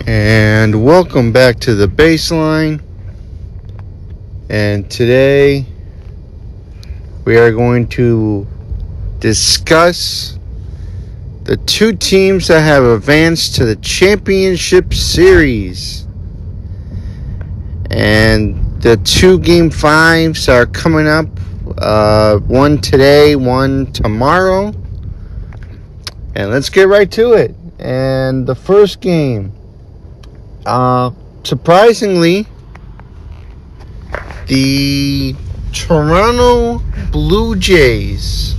And welcome back to the baseline. And today we are going to discuss the two teams that have advanced to the championship series. And the two game fives are coming up. One today, one tomorrow. And let's get right to it. And the first game, surprisingly, the Toronto Blue Jays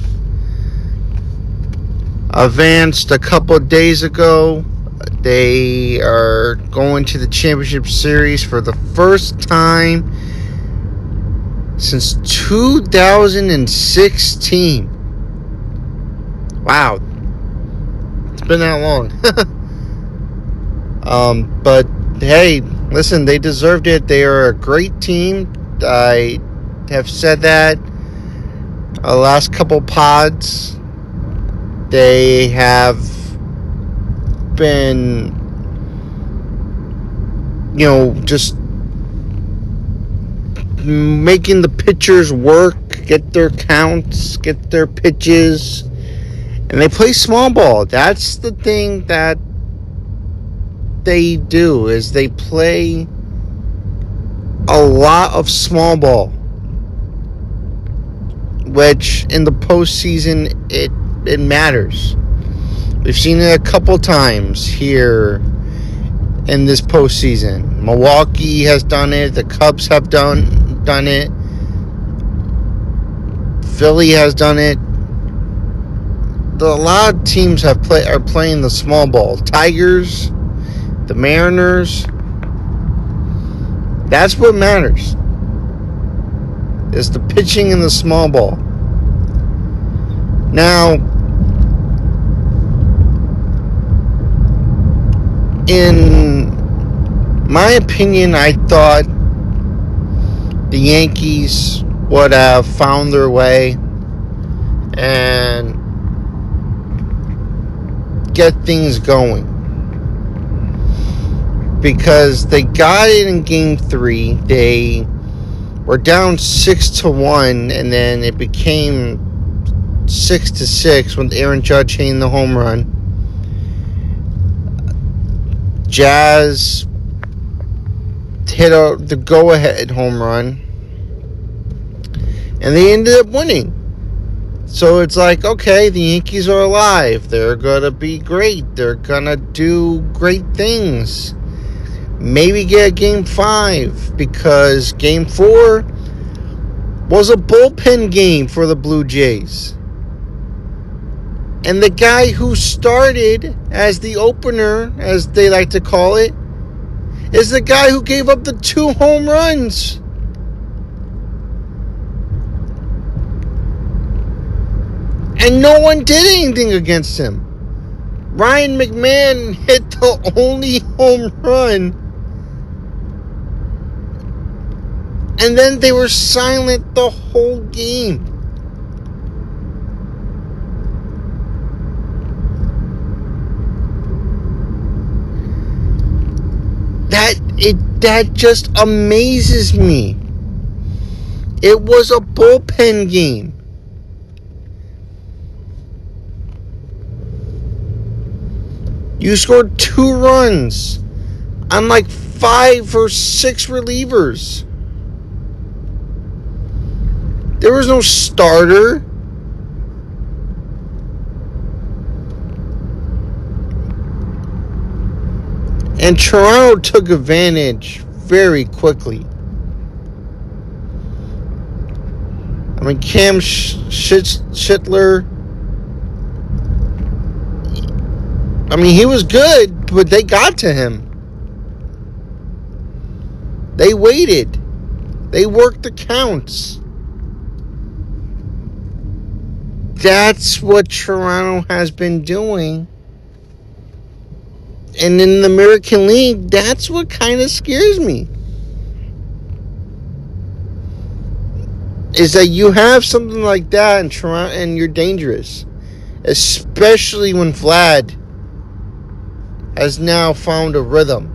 advanced a couple of days ago. They are going to the championship series for the first time since 2016. Wow. It's been that long. But hey, listen, they deserved it. They are a great team. I have said that last couple pods. They have been, just making the pitchers work, get their counts, get their pitches, and they play small ball. That's the thing that they do, is they play a lot of small ball, which in the postseason it matters. We've seen it a couple times here in this postseason. Milwaukee has done it. The Cubs have done it. Philly has done it. A lot of teams are playing the small ball. Tigers, the Mariners. That's what matters. Is the pitching in the small ball. Now, in my opinion, I thought the Yankees would have found their way and get things going, because they got it in Game 3. They were down 6-1, and then it became 6-6 with Aaron Judge hitting the home run. Jazz hit the go-ahead home run, and they ended up winning. So it's like, okay, the Yankees are alive. They're going to be great. They're going to do great things. Maybe get a Game 5, because Game 4 was a bullpen game for the Blue Jays. And the guy who started as the opener, as they like to call it, is the guy who gave up the 2 home runs. And no one did anything against him. Ryan McMahon hit the only home run. And then they were silent the whole game. That just amazes me. It was a bullpen game. You scored 2 runs on like 5 or 6 relievers. There was no starter. And Toronto took advantage very quickly. I mean, Cam Schittler, I mean, he was good, but they got to him. They waited. They worked the counts. That's what Toronto has been doing. And in the American League, that's what kind of scares me. Is that you have something like that in Toronto and you're dangerous. Especially when Vlad has now found a rhythm.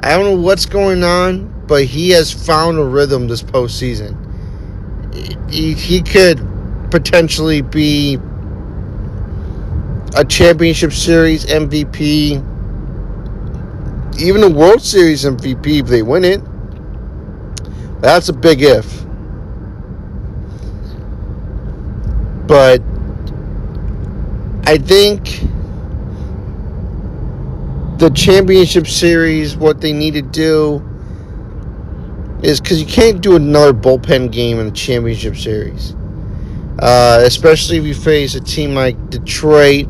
I don't know what's going on, but he has found a rhythm this postseason. He could potentially be a championship series MVP, even a World Series MVP if they win it. That's a big if. But I think the championship series, what they need to do is, because you can't do another bullpen game in the championship series, especially if you face a team like Detroit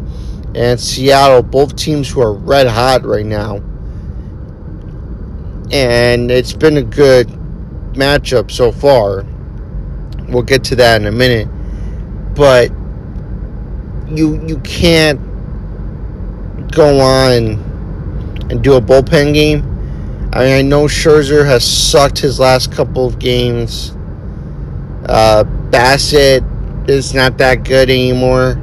and Seattle, both teams who are red hot right now. And it's been a good matchup so far. We'll get to that in a minute. But you can't go on and do a bullpen game. I mean, I know Scherzer has sucked his last couple of games. Bassett is not that good anymore.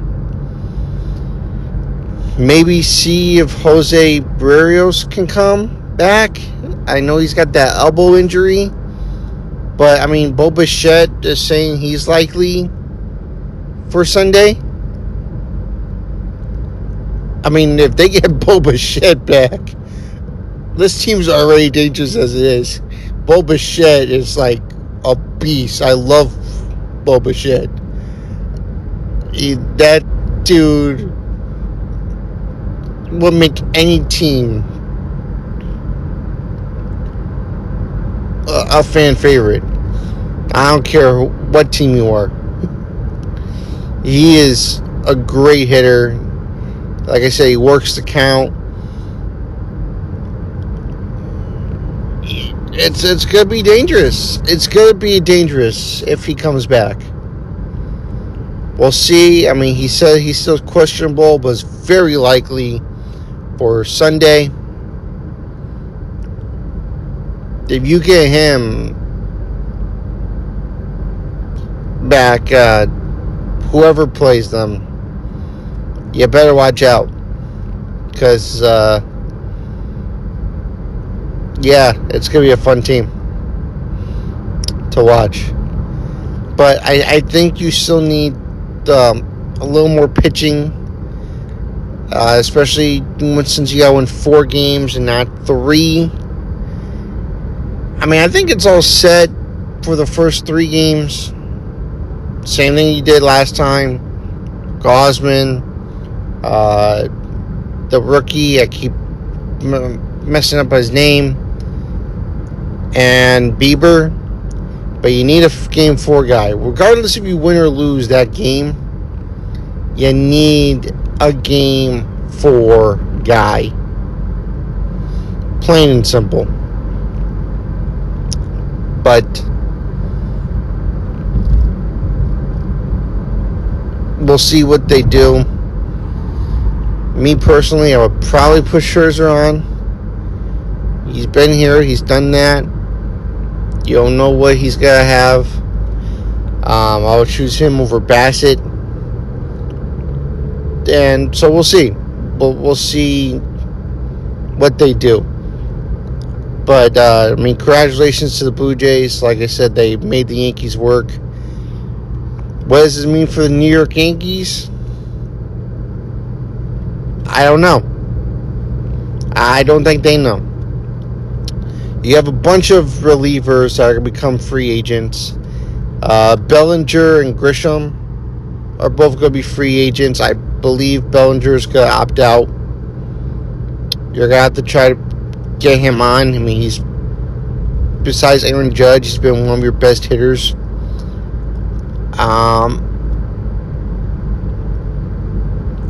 Maybe see if Jose Barrios can come back. I know he's got that elbow injury. But, I mean, Bo Bichette is saying he's likely for Sunday. I mean, if they get Bo Bichette back, this team's already dangerous as it is. Bo Bichette is like a beast. I love Bo Bichette. That dude will make any team a fan favorite. I don't care what team you are. He is a great hitter. Like I say, he works the count. It's going to be dangerous. It's going to be dangerous if he comes back. We'll see. I mean, he said he's still questionable, but it's very likely for Sunday. If you get him back, whoever plays them, you better watch out. Because, yeah, it's going to be a fun team to watch. But I think you still need a little more pitching, especially since you got to win 4 games and not 3. I mean, I think it's all set for the first 3 games. Same thing you did last time. Gosman, the rookie, I keep messing up his name, and Bieber. But you need a game 4 guy. Regardless if you win or lose that game, you need a game 4 guy. Plain and simple. But we'll see what they do. Me personally, I would probably put Scherzer on. He's been here. He's done that. You don't know what he's going to have. I would choose him over Bassett. And so we'll see. We'll see what they do. But, I mean, congratulations to the Blue Jays. Like I said, they made the Yankees work. What does this mean for the New York Yankees? I don't know. I don't think they know. You have a bunch of relievers that are going to become free agents. Bellinger and Grisham are both going to be free agents. I believe Bellinger's going to opt out. You're going to have to try to get him on. I mean, he's, besides Aaron Judge, he's been one of your best hitters.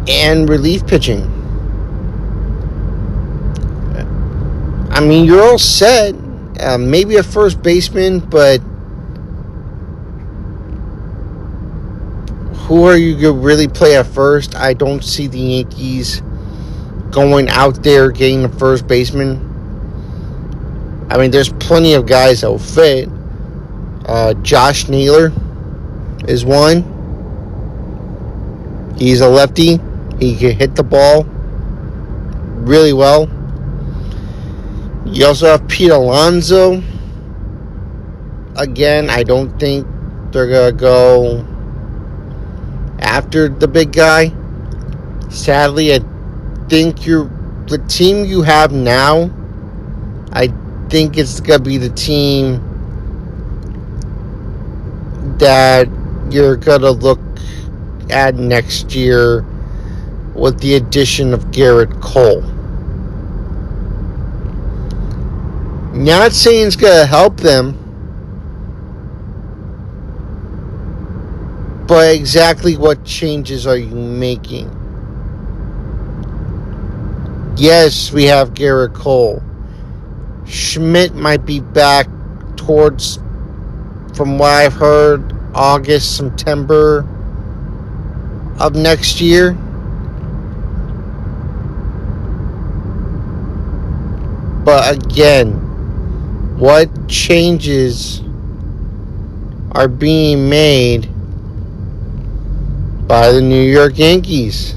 And relief pitching. I mean, you're all set. Maybe a first baseman, but who are you going to really play at first? I don't see the Yankees going out there getting the first baseman. I mean, there's plenty of guys that will fit. Josh Naylor is one. He's a lefty. He can hit the ball really well. You also have Pete Alonso. Again, I don't think they're going to go after the big guy. Sadly, I think the team you have now, I think it's going to be the team that you're going to look at next year with the addition of Garrett Cole. Not saying it's going to help them, but exactly what changes are you making? Yes, we have Garrett Cole. Schmidt might be back towards, from what I've heard, August, September of next year. But again, what changes are being made by the New York Yankees?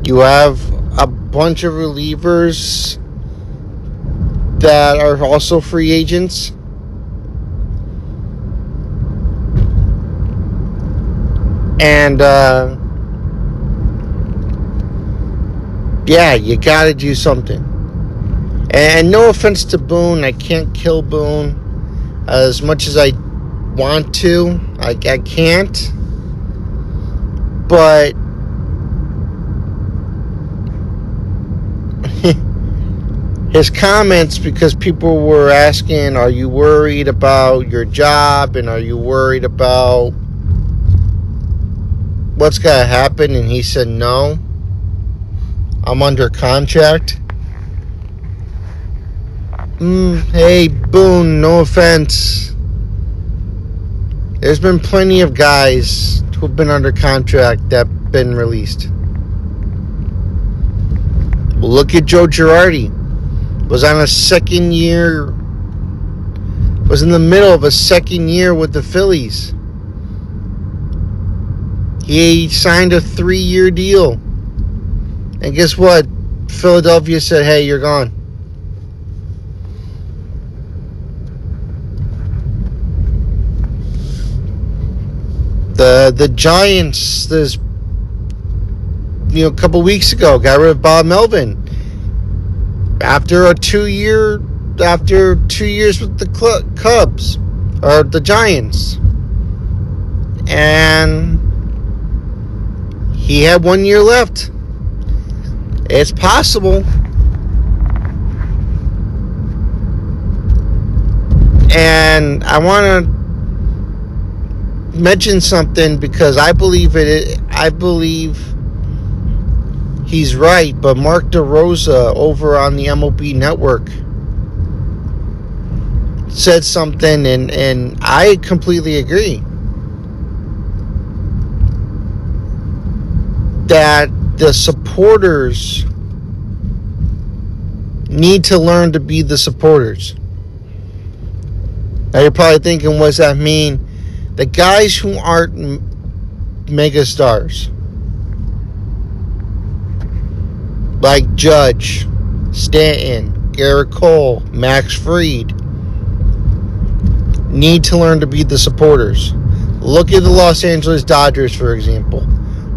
You have a bunch of relievers that are also free agents. And, yeah, you got to do something. And no offense to Boone, I can't kill Boone as much as I want to. I can't. But his comments, because people were asking, are you worried about your job? And are you worried about what's going to happen? And he said, no, I'm under contract. Hey, Boone, no offense. There's been plenty of guys who have been under contract that have been released. Look at Joe Girardi. Was on a second year, was in the middle of a second year with the Phillies. He signed a 3-year deal. And guess what? Philadelphia said, hey, you're gone. The Giants, a couple weeks ago, got rid of Bob Melvin. After 2 years with the Cubs, or the Giants. And he had 1 year left. It's possible. And I want to mention something because I believe he's right, but Mark DeRosa over on the MLB Network said something, and I completely agree, that the supporters need to learn to be the supporters. Now you're probably thinking, what does that mean? The guys who aren't mega stars, like Judge, Stanton, Garrett Cole, Max Fried, need to learn to be the supporters. Look at the Los Angeles Dodgers, for example.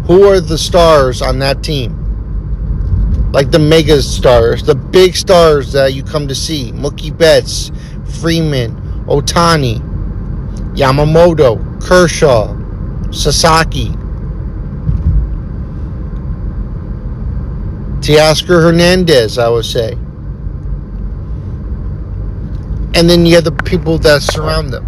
Who are the stars on that team? Like the mega stars, the big stars that you come to see. Mookie Betts, Freeman, Ohtani, Yamamoto, Kershaw, Sasaki, Teoscar Hernandez, I would say. And then you have the people that surround them.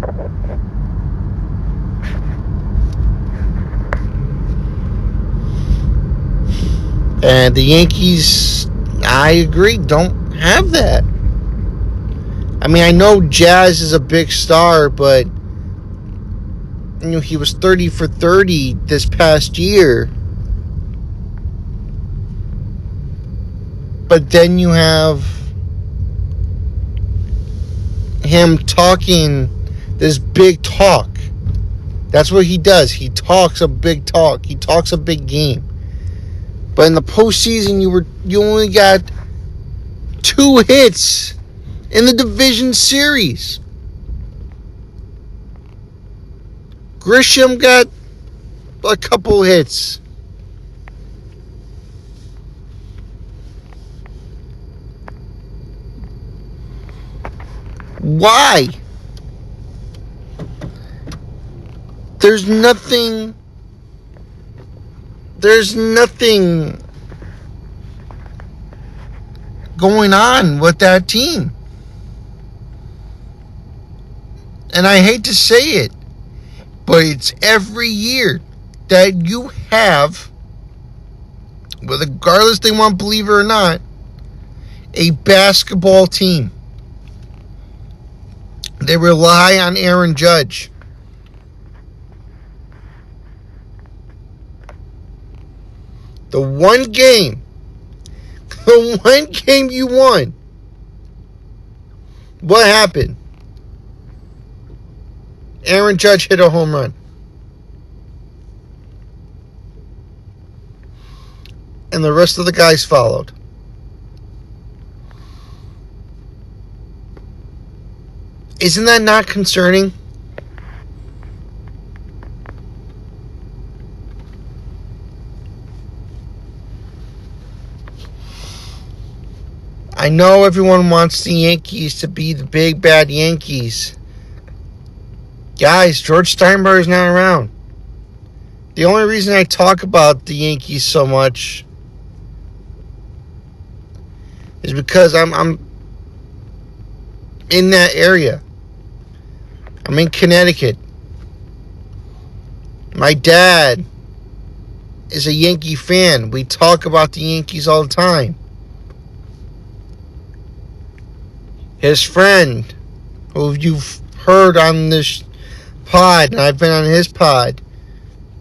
And the Yankees, I agree, don't have that. I mean, I know Jazz is a big star, but he was 30 for 30 this past year. But then you have him talking this big talk. That's what he does. He talks a big talk. He talks a big game. But in the postseason, you only got 2 hits in the division series. Grisham got a couple hits. Why? There's nothing going on with that team. And I hate to say it, but it's every year that you have, regardless they want to believe it or not, a basketball team. They rely on Aaron Judge. The one game you won, what happened? Aaron Judge hit a home run. And the rest of the guys followed. Isn't that not concerning? I know everyone wants the Yankees to be the big bad Yankees. Guys, George Steinbrenner is not around. The only reason I talk about the Yankees so much is because I'm in that area. I'm in Connecticut. My dad is a Yankee fan. We talk about the Yankees all the time. His friend, who you've heard on this pod, and I've been on his pod,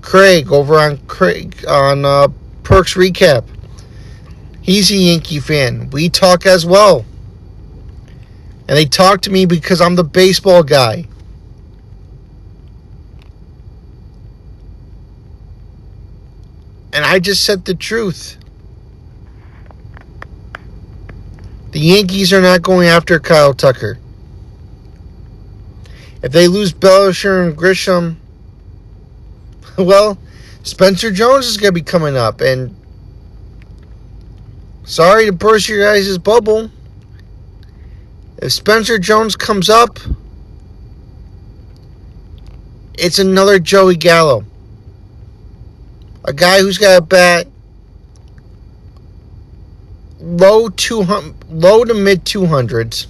Craig, over on Perks Recap. He's a Yankee fan. We talk as well. And they talk to me because I'm the baseball guy. And I just said the truth. The Yankees are not going after Kyle Tucker. If they lose Bellinger and Grisham, well, Spencer Jones is going to be coming up. And sorry to burst your guys' bubble. If Spencer Jones comes up, it's another Joey Gallo. A guy who's got a bat low to mid 200s.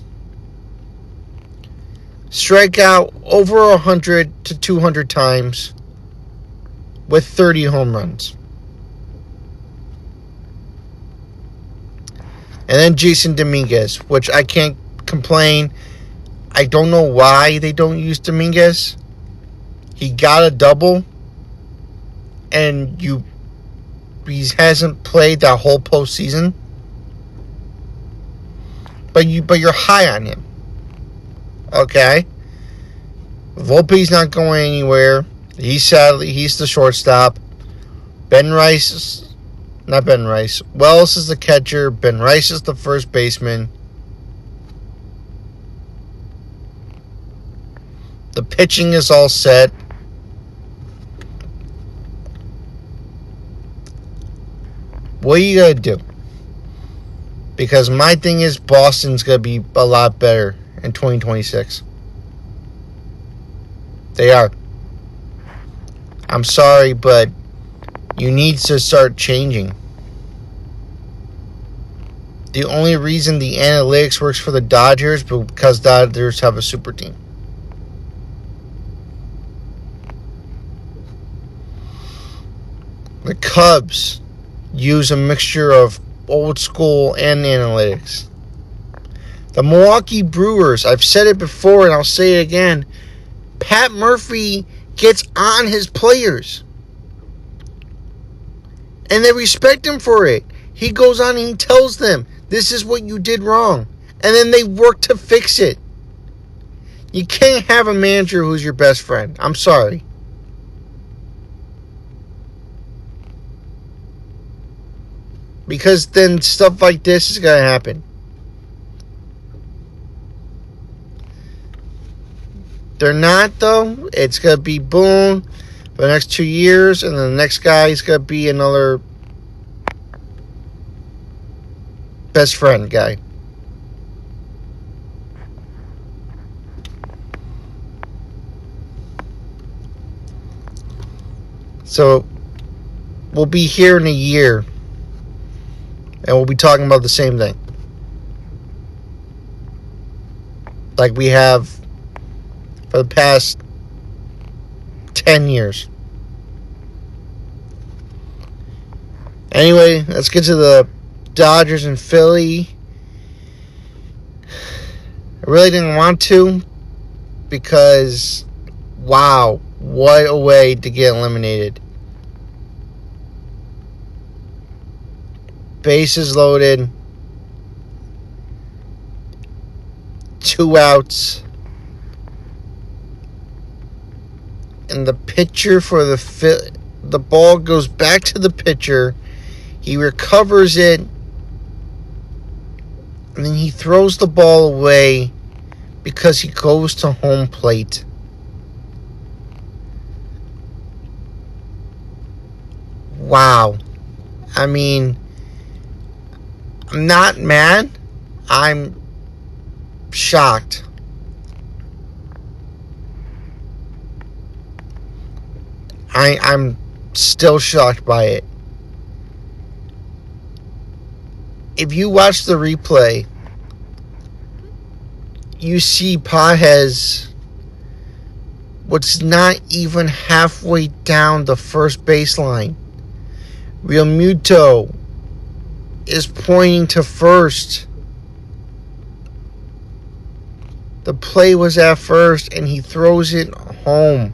Strike out over 100 to 200 times with 30 home runs. And then Jason Dominguez, which I can't complain. I don't know why they don't use Dominguez. He got a double, and he hasn't played that whole postseason. But you're high on him. Okay? Volpe's not going anywhere. He's the shortstop. Wells is the catcher. Ben Rice is the first baseman. The pitching is all set. What are you going to do? Because my thing is Boston's going to be a lot better in 2026. They are. I'm sorry, but you need to start changing. The only reason the analytics works for the Dodgers is because Dodgers have a super team. The Cubs use a mixture of old school and analytics. The Milwaukee Brewers, I've said it before and I'll say it again, Pat Murphy gets on his players. And they respect him for it. He goes on and he tells them, this is what you did wrong. And then they work to fix it. You can't have a manager who's your best friend. I'm sorry. Because then stuff like this is going to happen. They're not, though. It's going to be Boone for the next 2 years, and then the next guy is going to be another best friend guy. So we'll be here in a year, and we'll be talking about the same thing. Like we have for the past 10 years. Anyway, let's get to the Dodgers and Philly. I really didn't want to because, wow, what a way to get eliminated. Bases loaded. 2 outs. And the pitcher for the ball goes back to the pitcher. He recovers it. And then he throws the ball away because he goes to home plate. Wow. I mean, I'm not mad. I'm shocked. I'm still shocked by it. If you watch the replay, you see Pages was not even halfway down the first baseline. Real Muto is pointing to first. The play was at first, and he throws it home.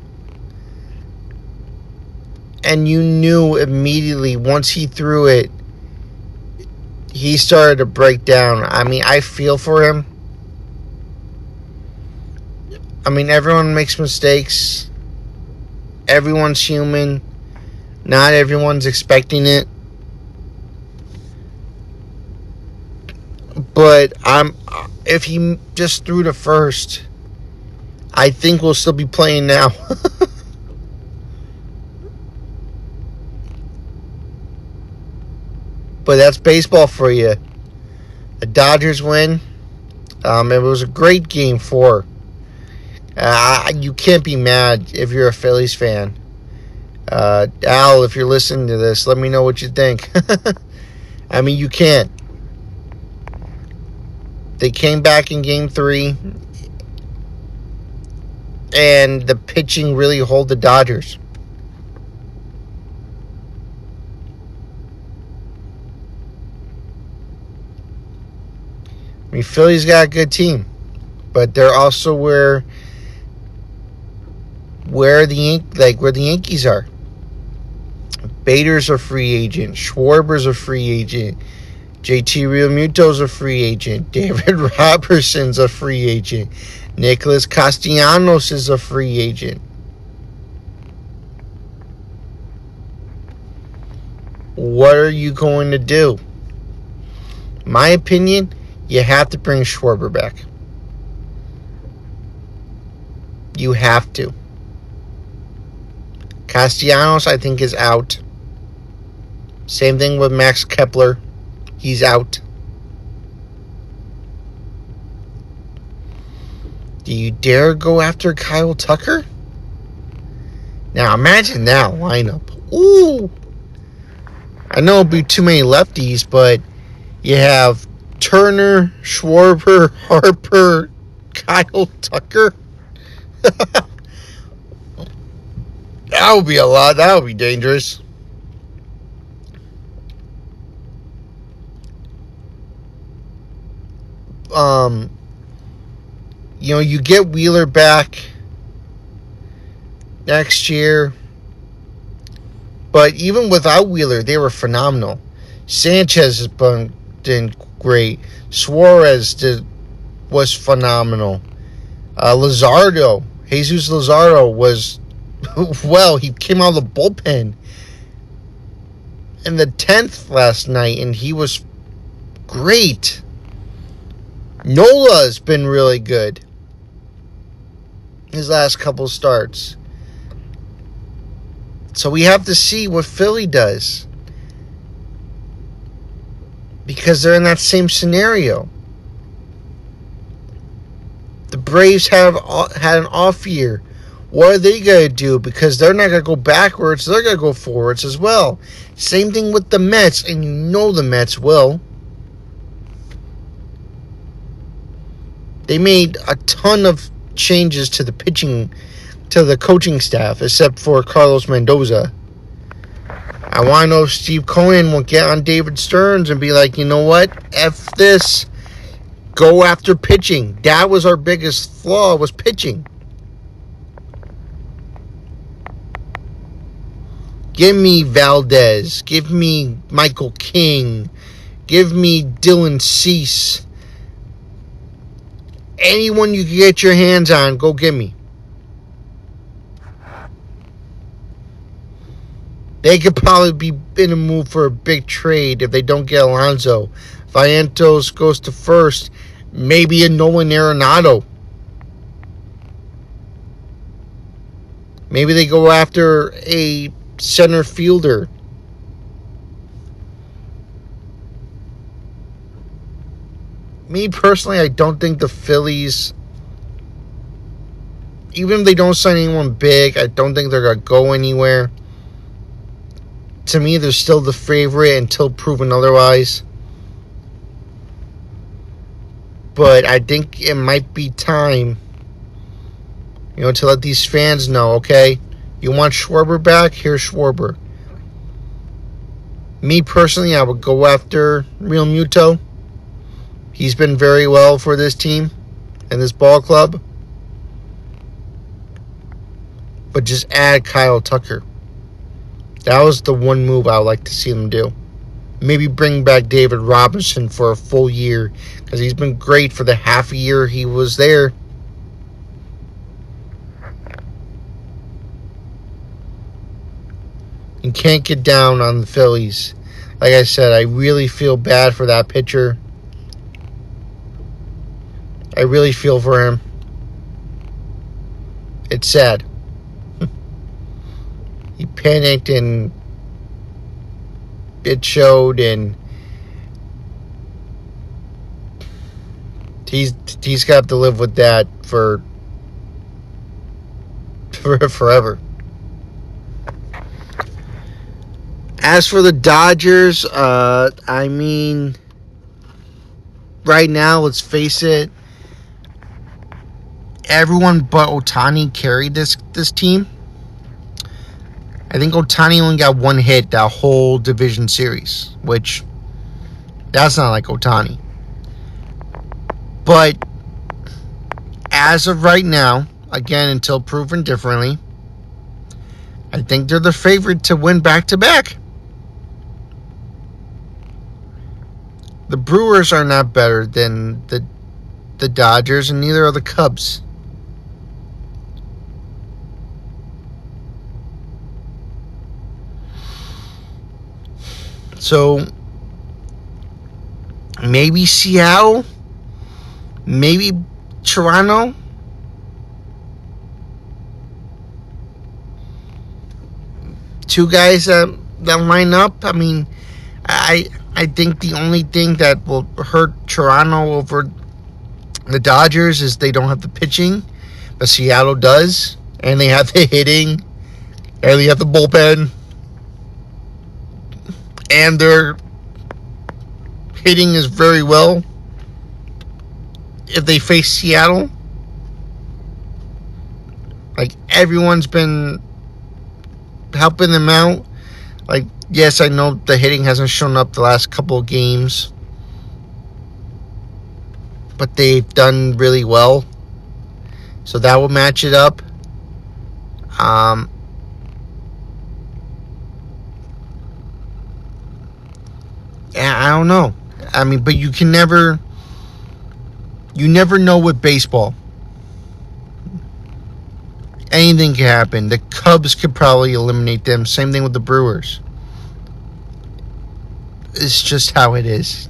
And you knew immediately once he threw it, he started to break down. I mean, I feel for him. I mean, everyone makes mistakes. Everyone's human. Not everyone's expecting it. But if he just threw to first, I think we'll still be playing now. But that's baseball for you. The Dodgers win. It was a great game 4. You can't be mad if you're a Phillies fan. Al, if you're listening to this, let me know what you think. I mean, you can't. They came back in game 3. And the pitching really hold the Dodgers. I mean, Philly's got a good team, but they're also where the Yankees are. Bader's a free agent. Schwarber's a free agent. JT Realmuto's a free agent. David Robertson's a free agent. Nicholas Castellanos is a free agent. What are you going to do? My opinion, you have to bring Schwarber back. You have to. Castellanos, I think, is out. Same thing with Max Kepler. He's out. Do you dare go after Kyle Tucker? Now, imagine that lineup. Ooh. I know it'll be too many lefties, but you have Turner, Schwarber, Harper, Kyle Tucker. That would be a lot. That would be dangerous. You get Wheeler back next year. But even without Wheeler, they were phenomenal. Sanchez has been great. Suarez was phenomenal. Jesus Luzardo was, well, he came out of the bullpen in the 10th last night, and he was great. Nola's been really good. his last couple starts. So we have to see what Philly does, because they're in that same scenario. The Braves had an off year. What are they going to do? Because they're not going to go backwards. They're going to go forwards as well. Same thing with the Mets, and you know the Mets will. They made a ton of changes to the pitching, to the coaching staff, except for Carlos Mendoza. I want to know if Steve Cohen will get on David Stearns and be like, you know what? F this. Go after pitching. That was our biggest flaw, was pitching. Give me Valdez. Give me Michael King. Give me Dylan Cease. Anyone you can get your hands on, go get me. They could probably be in a move for a big trade if they don't get Alonso. Vientos goes to first. Maybe a Nolan Arenado. Maybe they go after a center fielder. Me personally, I don't think the Phillies, even if they don't sign anyone big, I don't think they're going to go anywhere. To me, they're still the favorite until proven otherwise. But I think it might be time, to let these fans know, okay, you want Schwarber back? Here's Schwarber. Me personally, I would go after Real Muto. He's been very well for this team and this ball club. But just add Kyle Tucker. That was the one move I would like to see them do. Maybe bring back David Robinson for a full year, because he's been great for the half a year he was there. You can't get down on the Phillies. Like I said, I really feel bad for that pitcher. I really feel for him. It's sad. He panicked and it showed, and he's got to live with that for forever. As for the Dodgers, I mean, right now, let's face it, everyone but Ohtani carried this team. I think Ohtani only got one hit that whole division series, which that's not like Ohtani. But as of right now, again, until proven differently, I think they're the favorite to win back-to-back. The Brewers are not better than the Dodgers, and neither are the Cubs. So, maybe Seattle, maybe Toronto. Two guys that line up. I mean, I think the only thing that will hurt Toronto over the Dodgers is they don't have the pitching, but Seattle does, and they have the hitting, and they have the bullpen. And their hitting is very well if they face Seattle. Like, everyone's been helping them out. Like, yes, I know the hitting hasn't shown up the last couple of games, but they've done really well. So that will match it up. I don't know. I mean, but you never know with baseball. Anything can happen. The Cubs could probably eliminate them. Same thing with the Brewers. It's just how it is.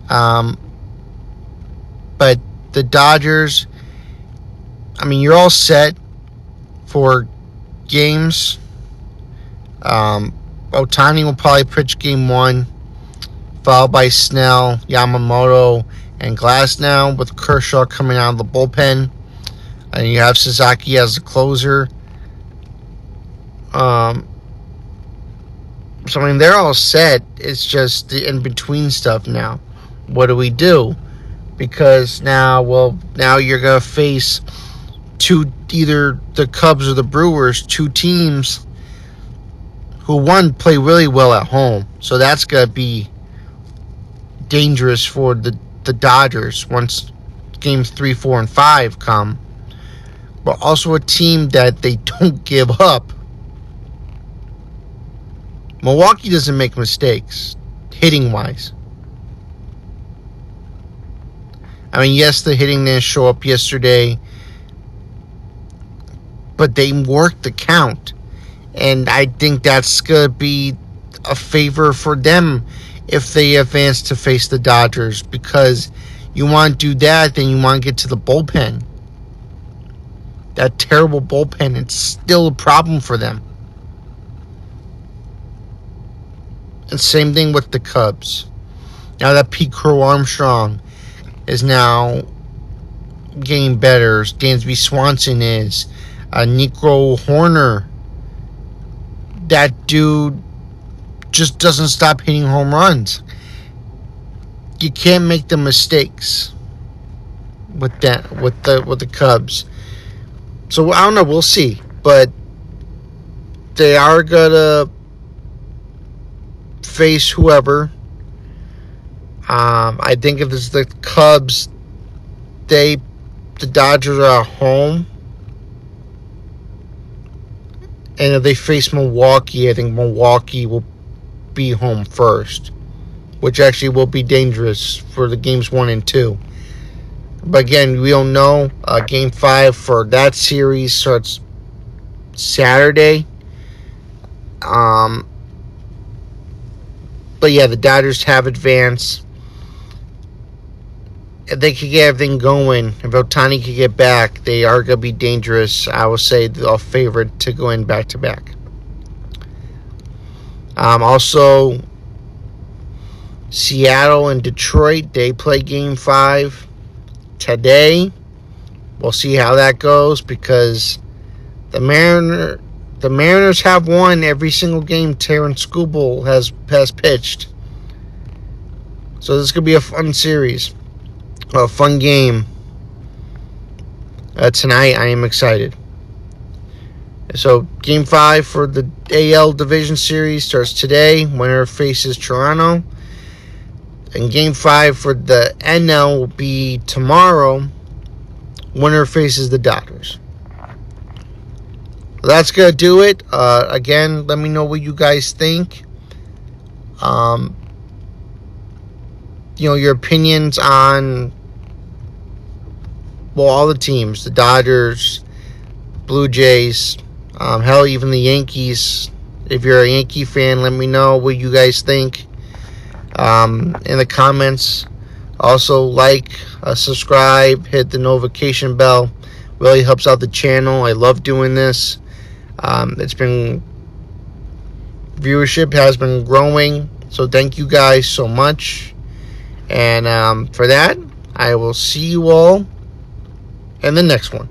But the Dodgers, I mean, you're all set for games. Ohtani will probably pitch game 1, followed by Snell, Yamamoto, and Glasnow, with Kershaw coming out of the bullpen. And you have Sasaki as the closer. So, I mean, they're all set. It's just the in-between stuff now. What do we do? Because now you're going to face either the Cubs or the Brewers, 2 teams who, one, play really well at home. So that's going to be dangerous for the Dodgers once games 3, 4, and 5 come. But also a team that they don't give up. Milwaukee doesn't make mistakes, hitting-wise. I mean, yes, the hitting didn't show up yesterday, but they worked the count. And I think that's going to be a favor for them if they advance to face the Dodgers, because you want to do that, then you want to get to the bullpen. That terrible bullpen, it's still a problem for them. And same thing with the Cubs. Now that Pete Crow Armstrong is now getting better, Dansby Swanson is, Nico Horner, that dude just doesn't stop hitting home runs. You can't make the mistakes with the Cubs. So I don't know, we'll see. But they are gonna face whoever. I think if it's the Cubs, the Dodgers are at home. And if they face Milwaukee, I think Milwaukee will be home first, which actually will be dangerous for the games 1 and 2. But again, we don't know. Game 5 for that series starts Saturday. But yeah, the Dodgers have advanced. If they could get everything going, if Ohtani could get back, they are going to be dangerous. I will say they're favored to go in back-to-back. Also, Seattle and Detroit, they play Game 5 today. We'll see how that goes, because the Mariners have won every single game Terrence Skubal has pitched. So this could be a fun series. A fun game tonight. I am excited. So Game 5 for the AL Division Series starts today. Winner faces Toronto. And Game 5 for the NL will be tomorrow. Winner faces the Dodgers. That's going to do it. Again, let me know what you guys think. Your opinions on all the teams, the Dodgers, Blue Jays, hell, even the Yankees. If you're a Yankee fan, let me know what you guys think in the comments. Also, subscribe, hit the notification bell. Really helps out the channel. I love doing this. Viewership has been growing, so thank you guys so much. And for that, I will see you all in the next one.